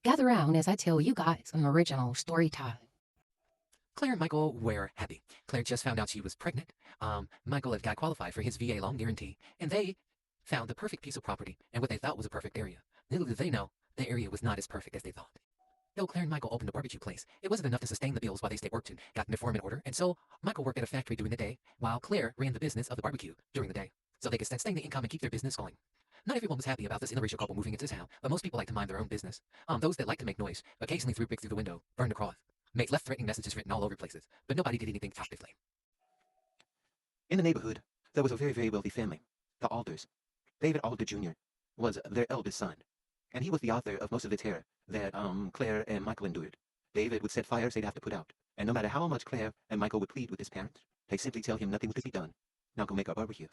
Gather round as I tell you guys an original story time. Claire and Michael were happy. Claire just found out she was pregnant. Michael had got qualified for his VA loan guarantee, and they found the perfect piece of property and what they thought was a perfect area. Little did they know, the area was not as perfect as they thought. Though Claire and Michael opened a barbecue place, it wasn't enough to sustain the bills while they stayed worked and got their form in order, and so Michael worked at a factory during the day, while Claire ran the business of the barbecue during the day, so they could sustain the income and keep their business going. Not everyone was happy about this interracial couple moving into town, but most people like to mind their own business. Those that like to make noise occasionally threw bricks through the window, burned a cross, made left-threatening messages written all over places, but nobody did anything actively. In the neighborhood, there was a very, very wealthy family, the Alders. David Alder Jr. was their eldest son, and he was the author of most of the terror that Claire and Michael endured. David would set fires they'd have to put out, and no matter how much Claire and Michael would plead with his parents, they'd simply tell him nothing could be done. Now go make our barbecue.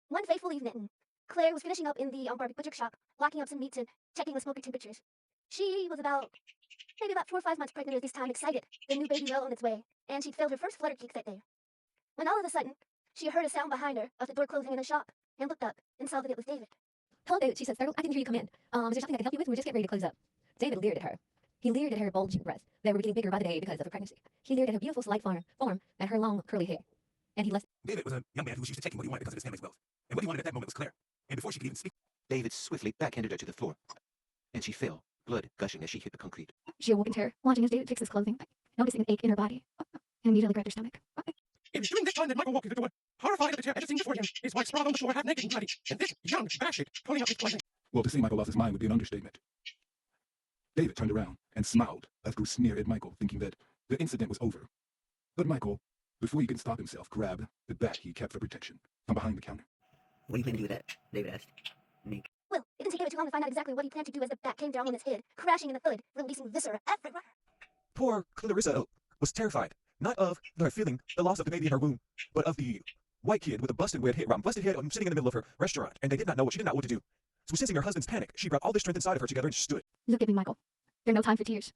One fateful evening, Claire was finishing up in the butcher shop, locking up some meats and checking the smoker temperatures. She was maybe about 4 or 5 months pregnant at this time, excited, the new baby well on its way, and she'd failed her first flutter kicks that day. When all of a sudden, she heard a sound behind her of the door closing in the shop, and looked up and saw that it was David. Hello, David, she said, startled. I didn't hear you come in. Is there something I can help you with? We're just getting ready to close up. David leered at her. He leered at her bulging breasts that were getting bigger by the day because of her pregnancy. He leered at her beautiful, slight form and her long, curly hair. And he left. David was a young man who was used to taking what he wanted because of his family's wealth. And what he wanted at that moment was Claire. And before she could even speak, David swiftly backhanded her to the floor, and she fell, blood gushing as she hit the concrete. She awoke in terror, watching as David fixed his clothing, noticing an ache in her body, and immediately grabbed her stomach. it was during this time that Michael walked through the door, horrified at the terror ever seen before him. His wife sprawled on the floor, half naked and bloody, and this young bastard pulling up his clothing. Well, to say Michael lost his mind would be an understatement. David turned around and smiled as Bruce sneered at Michael, thinking that the incident was over. But Michael, before he could stop himself, grabbed the bat he kept for protection from behind the counter. What do you plan to do with that? David asked. Nick. Well, it didn't take David too long to find out exactly what he planned to do as the bat came down on his head, crashing in the hood, releasing viscera everywhere. Poor Clarissa was terrified, not of her feeling the loss of the baby in her womb, but of the white kid with a busted head sitting in the middle of her restaurant, and they did not know what what to do. So sensing her husband's panic, she brought all the strength inside of her together and stood. Look at me, Michael. There's no time for tears.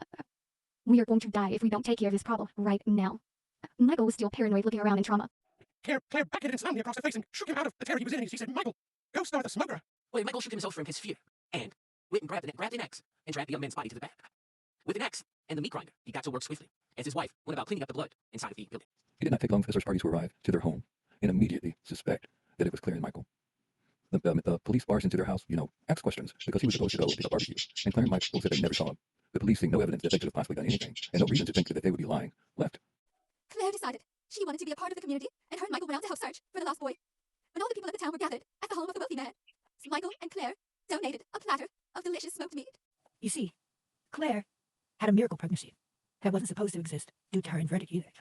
We are going to die if we don't take care of this problem right now. Michael was still paranoid, looking around in trauma. Claire backhanded insomnia across the face and shook him out of the terror he was in. She said, "Michael, go start the smoker." Well, Michael shook himself from his fear and went and grabbed an axe and dragged the young man's body to the back. With an axe and the meat grinder, he got to work swiftly as his wife went about cleaning up the blood inside of the building. It did not take long for the search parties to arrive to their home and immediately suspect that it was Claire and Michael. The police barged into their house, asked questions because he was supposed to go to the barbecue, and Claire and Michael said they never saw him. The police seeing no evidence that they could have possibly done anything, and no reason to think that they would be lying, left. Claire decided she wanted to be a part of the community, and her and Michael went out to help search for the lost boy. When all the people of the town were gathered at the home of the wealthy man, Michael and Claire donated a platter of delicious smoked meat. You see, Claire had a miracle pregnancy that wasn't supposed to exist due to her inverted uterus,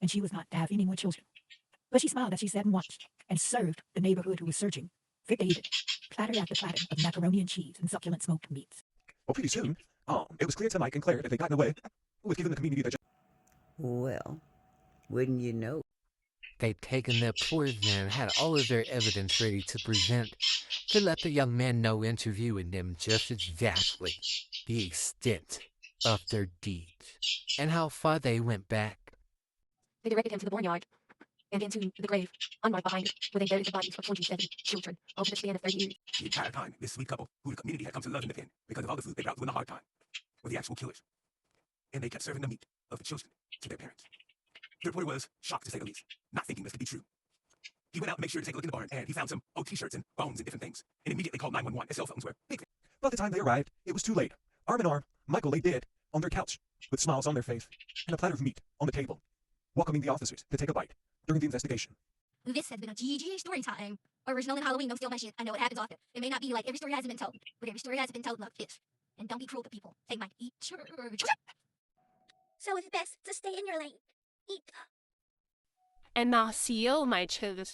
and she was not to have any more children. But she smiled as she sat and watched, and served the neighborhood who was searching for David, platter after platter of macaroni and cheese and succulent smoked meats. Well, pretty soon, it was clear to Mike and Claire that they'd gotten away with giving the community their job. Well, wouldn't you know? They'd taken their poison and had all of their evidence ready to present to let the young man know, interviewing them just exactly the extent of their deeds and how far they went back. They directed him to the barnyard and into the grave, unmarked behind it, where they buried the bodies of 27 children over the span of 30 years. The entire time, this sweet couple, who the community had come to love and defend because of all the food they brought through in the hard time, were the actual killers. And they kept serving the meat of the children to their parents. The reporter was shocked, to say the least, not thinking this to be true. He went out and made sure to take a look in the barn, and he found some old t-shirts and bones and different things, and immediately called 911, as cell phones were big. By the time they arrived, it was too late. Arm in arm, Michael lay dead on their couch, with smiles on their face, and a platter of meat on the table, welcoming the officers to take a bite during the investigation. This has been a GG story time. Original and Halloween, don't steal my shit. I know it happens often. It may not be like every story hasn't been told, but every story has been told like this. And don't be cruel to people. They might eat your So it's best to stay in your lane. Eat. And now see you, my children.